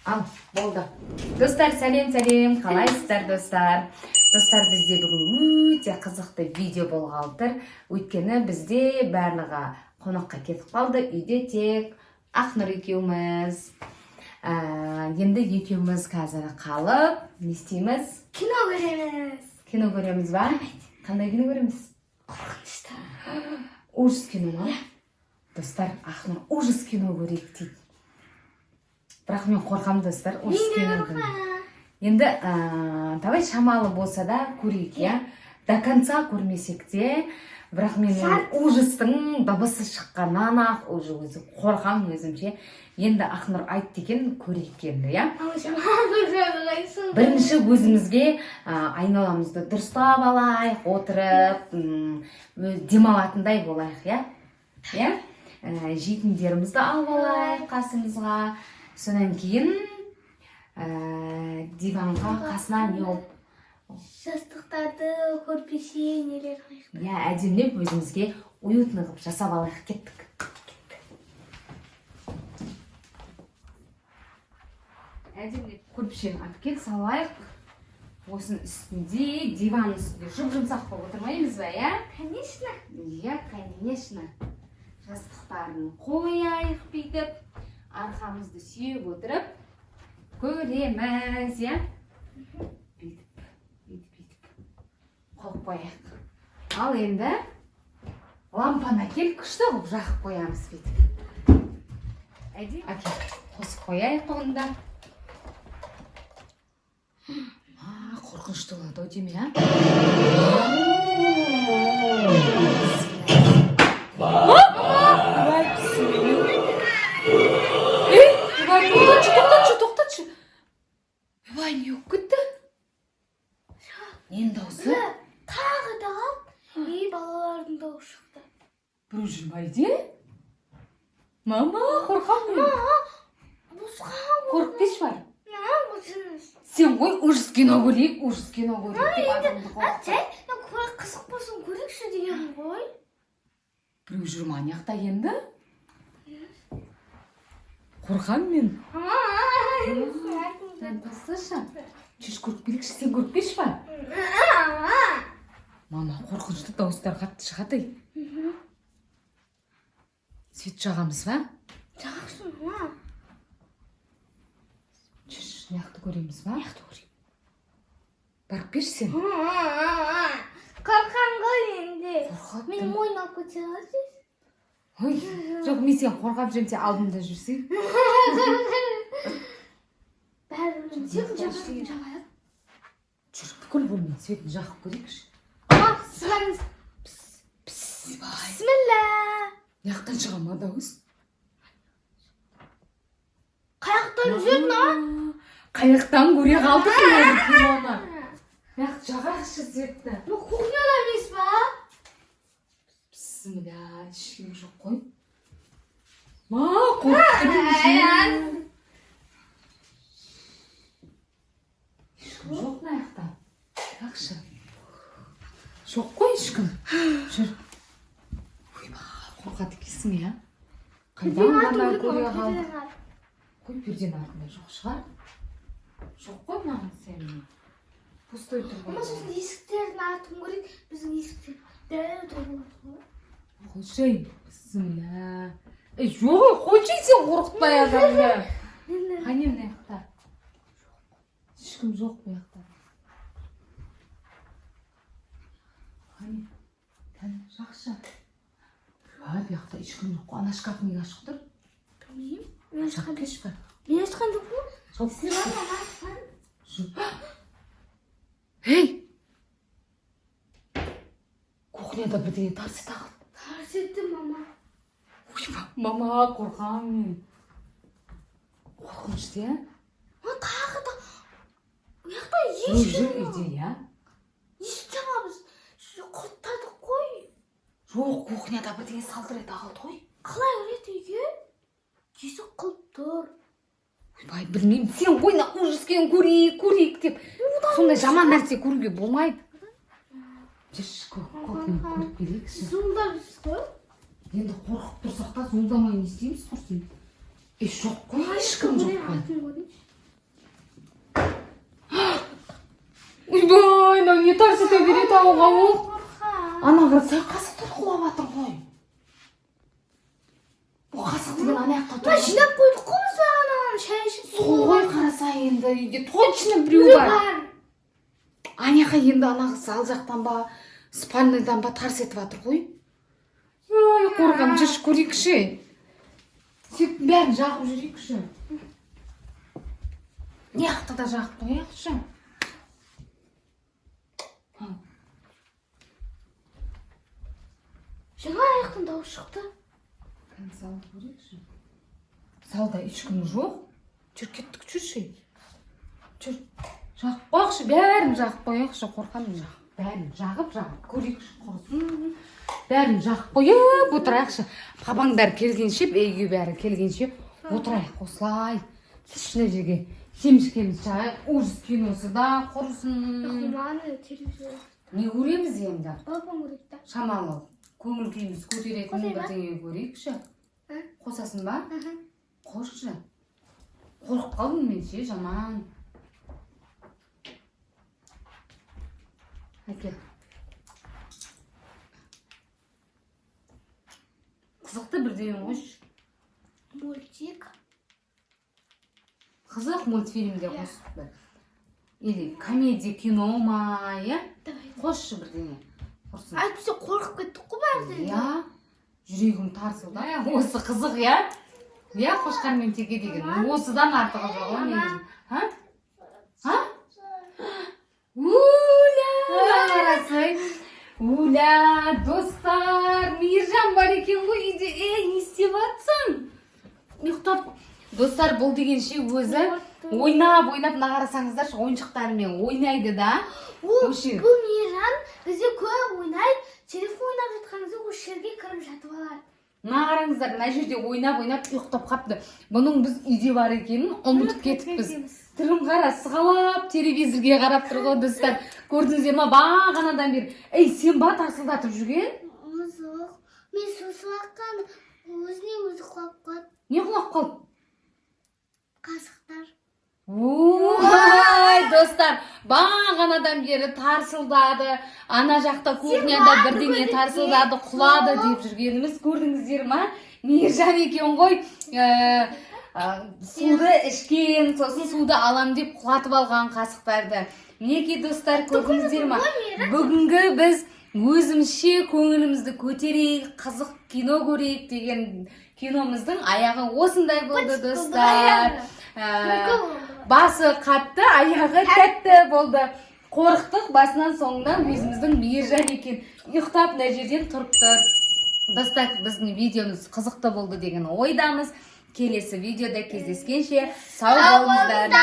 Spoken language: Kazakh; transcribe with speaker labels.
Speaker 1: Ал, болды. Достар, сәлем, қалайсыздар достар? Достар, бізде бүгін өте қызықты видео болғалы тұр. Өйткені бізде барлығы қонаққа кетіп қалды. Үйде тек Ақнұр екеуміз. Енді екеуміз қазір қалып, не істейміз?
Speaker 2: Кино көреміз.
Speaker 1: Кино көреміз ба? Қандай кино көреміз?
Speaker 2: Қорқынышты.
Speaker 1: Ужас кино ма? Достар, Ақнұр ужас кино көрейік дейді. Бірақ мен қорқам достар, ужас кино көрейік. Енді давай шамалы болса да көрейік, иә? До конца көрмесек те, бірақ мен ужастың дыбысы шыққаннан ақ уже өзі қорқам өзімше. Енді Ақнұр айтты екен, көрейік енді, иә? Бірінші өзімізге айналамызды дұрыстап алайық, отырып, демалатындай болайық, иә? Иә? Жетімдерімізді алып алайық қасымызға. Содан кейін диванға қасына не олып?
Speaker 2: Жастықтарды, көрпеше, нелер қойып.
Speaker 1: Иә, әдемілеп өзімізге уютный қылып жасап алайық, кеттік. Әдемілеп көрпешені алып кел салайық. Осының үстінде, диван үстінде жұмсақ болып отырмаймыз ба, иә?
Speaker 2: Конечно.
Speaker 1: Иә, конечно. Жастықтарын қойайық бүйтіп, арқамызды сүйеп отырып көреміз, иә? Бүйтіп қойып қояйық. Ал енді лампаны әкел, күшті қылып жақып қоямыз бүйтіп. Әкел, қосып қояйық онда. Қорқынышты болады, ау деме, а? Тоқтатшы. Ой, не өп кетті? Ненің дауысы?
Speaker 2: Тағы да балалардың дауысы шықты.
Speaker 1: Біреу жүр ма үйде? Мама, қорқам мен. Қорқып кеш бар. Сен ғой ужас кино көрейік деп адамды қорқып.
Speaker 2: Қызық болсын көрейікші деген ғой.
Speaker 1: Біреу жүр ма аяқта енді? Қорқам мен. Тасташы. Чеш көріп келікші, сен көріп кеш ба? Мама, қорқынышты дауыстар қатты шығады. Свет жағамыз ба?
Speaker 2: Жақсы, ма?
Speaker 1: Чеш, неяқты көреміз ба? Неяқты көрейік. Барып кеш сен.
Speaker 2: Қорқам ғой енді.
Speaker 1: Қорқады.
Speaker 2: Мен мойын алып көте аласыз?
Speaker 1: Ой, жоқ, мен сен қорқап жүрмін, сен алдымда жүрсің.
Speaker 2: Бәрі светін жағайық.
Speaker 1: Жүр, бүкіл бөлме светін жақып көрейікші.
Speaker 2: Сызбаңыз.
Speaker 1: Ойбай.
Speaker 2: Бисмилла.
Speaker 1: Неяқтан шыға ма дауыс?
Speaker 2: Қаяқтан жүрдің, а?
Speaker 1: Қаяқтан көре қалдық мен киноны. Неяқты жағайықшы светті.
Speaker 2: Бұл кухняда емес па?
Speaker 1: Бісміллә, ешкім жоқ қой. Ма, қорқытырым жер. Ешкім жоқ наяқта. Жақшы. Жоқ қой ешкім. Жүр. Ойба, қорқады екенсің, иә? Қайдан ғана көре қалдық? Қой, перден артында жоқ шығар. Жоқ қой маған сен. Пустой тұр ғой.
Speaker 2: Ama soсын есіктердің артын көрейік, біздің есіктер дәу тұрып ғой.
Speaker 1: Қойшай, бісміллә. Жоқ, қойшай сен қорқытпай адамды. Қане мына жақта? Ешкім жоқ бұл жақта. Қане, кәне, жақшы. Бұл жақта ешкім жоқ қой. Ана шкаф неге ашық тұр?
Speaker 2: Білмеймін. Мен ашқан
Speaker 1: Кеш бар.
Speaker 2: Мен ашқан жоқ па?
Speaker 1: Жоқ,
Speaker 2: Сен мама ашқан?
Speaker 1: Ей! Кухняда бірдеңе тарс тағылды.
Speaker 2: Тарс етті мама.
Speaker 1: Ойба, мама, қорқам мен. Қорқынышты, иә?
Speaker 2: Тағы да. Ояқта
Speaker 1: Жүр
Speaker 2: ешкім
Speaker 1: үйде, иә?
Speaker 2: Есік жабамыз. Құттадық қой.
Speaker 1: Жоқ, кухняда бірдеңе салтырай тағылды ғой.
Speaker 2: Қалай өрет үйге? Есік қылып тұр.
Speaker 1: Ойбай, білмеймін, сен ойна ужас кино көрейік деп. Сондай жаман нәрсе көруге болмайды. Жүрші, көріп келейікші.
Speaker 2: Зұлдамыз ғой.
Speaker 1: Енді қорқып тұрсақ та зұлдамай не істейміз құрсын? Жоқ қой, ешкім жоқ қой. ойбай, мынау не тарс ете береді ауға ол.
Speaker 2: Қорқам.
Speaker 1: Ана қарасай қасықтар құлап жатыр ғой. Бұл қасық деген ана жақта тұр.
Speaker 2: Жинап қойдық қой біз бағана шай ішіп.
Speaker 1: Сол ғой қарасай енді үйде точно біреу бар. Аняға енді ана қыз ал жақтан ба, спальныйдан ба тарс етіп жатыр ғой. Ой, қорғам жүрші көрейікші. Сөйтіп бәрін жағып жүрейікші. Не жақты да жағып қояқшы.
Speaker 2: Жаңа аяқтан дауыс шықты.
Speaker 1: Салып көрейікші. Салда ешкім жоқ. Жүр кеттік жүрші. Жүр. Жағып қояқшы, бәрін жағып қояқшы. Қорқамын жақ. Бәрін жағып көрейікші құрсын. Бәрін жағып қойып отырайықшы. Папаңдар келгенше, үйге бәрі келгенше отырайық осылай. Тісшіне жерге семішкеміз жағайық. Ужас киносы да құрсын.
Speaker 2: Маны телевизор.
Speaker 1: Не көреміз енді?
Speaker 2: Папам көреді да.
Speaker 1: Шамалы. Көңіл күйіміз көтеретін бірдеңе көрейікші. Қосасын ба? Қосшы. Қорқып қалдым мен ше, жаман. Әке. Қызықты бірдеңе қойшы.
Speaker 2: Мультик.
Speaker 1: Қызық мультфильмде қосып бір. Или комедия, кино ма, е? Қосшы бірдеңе. Құрсын.
Speaker 2: Әйтпесе қорқып кеттік қой бәрі.
Speaker 1: Я, жүрегім тарсылды. Осы қызық, я? Я, қошқар мен теке деген. Осыдан артығы жоқ, о негізі. Ха? Ха? Уля, қарасай. Уля, достар, Мейіржан бар екен ғой үйде. Не істеп жатсың? Ұйықтап. Достар, бұл дегенше өзі ойнап, мына қарасаңыздаршы, ойыншықтарымен ойнайды да.
Speaker 2: Бұл Мейіржан бізде көп ойнайды. Телефон ойнап жатқаныңызда осы жерге кіріп жатып алады.
Speaker 1: Мына қараңыздар, мына жерде ойнап ұйықтап қапты. Бұның біз үйде бар екенін ұмытып кетіппіз. Түрін қара, сығалап телевизорге қарап тұр ғой, достар. Көрдіңіздер ма, бағанадан бері. Ей, сен ба тарсылдатып жүрген?
Speaker 2: Жоқ. Мен сосын аққан өзіне өзі құлап қалды.
Speaker 1: Не құлап қалды?
Speaker 2: Қасықтар.
Speaker 1: Ой, достар, бағанадан бері тарсылдады. Ана жақта кухняда бірдеңе тарсылдады, құлады деп жүргеніміз көрдіңіздер ма? Мейіржан екен ғой. Суды ішкен, сосын суды алам деп құлатып алған қасықтарды. Мінекей достар, көрдіңіздер ма? Бүгінгі біз өзімізше көңілімізді көтерейік, қызық кино көрейік деген киномыздың аяғы осындай болды, достар. Басы қатты, аяғы тәтті болды. Қорықтық, басынан соңынан өзіміздің Мейіржан екен. Ұйықтап мына жерден тұрыпты. Достар, біздің видеомыз қызықты болды деген ойдамыз. Келесі видеода кездескенше сау болыңыздар.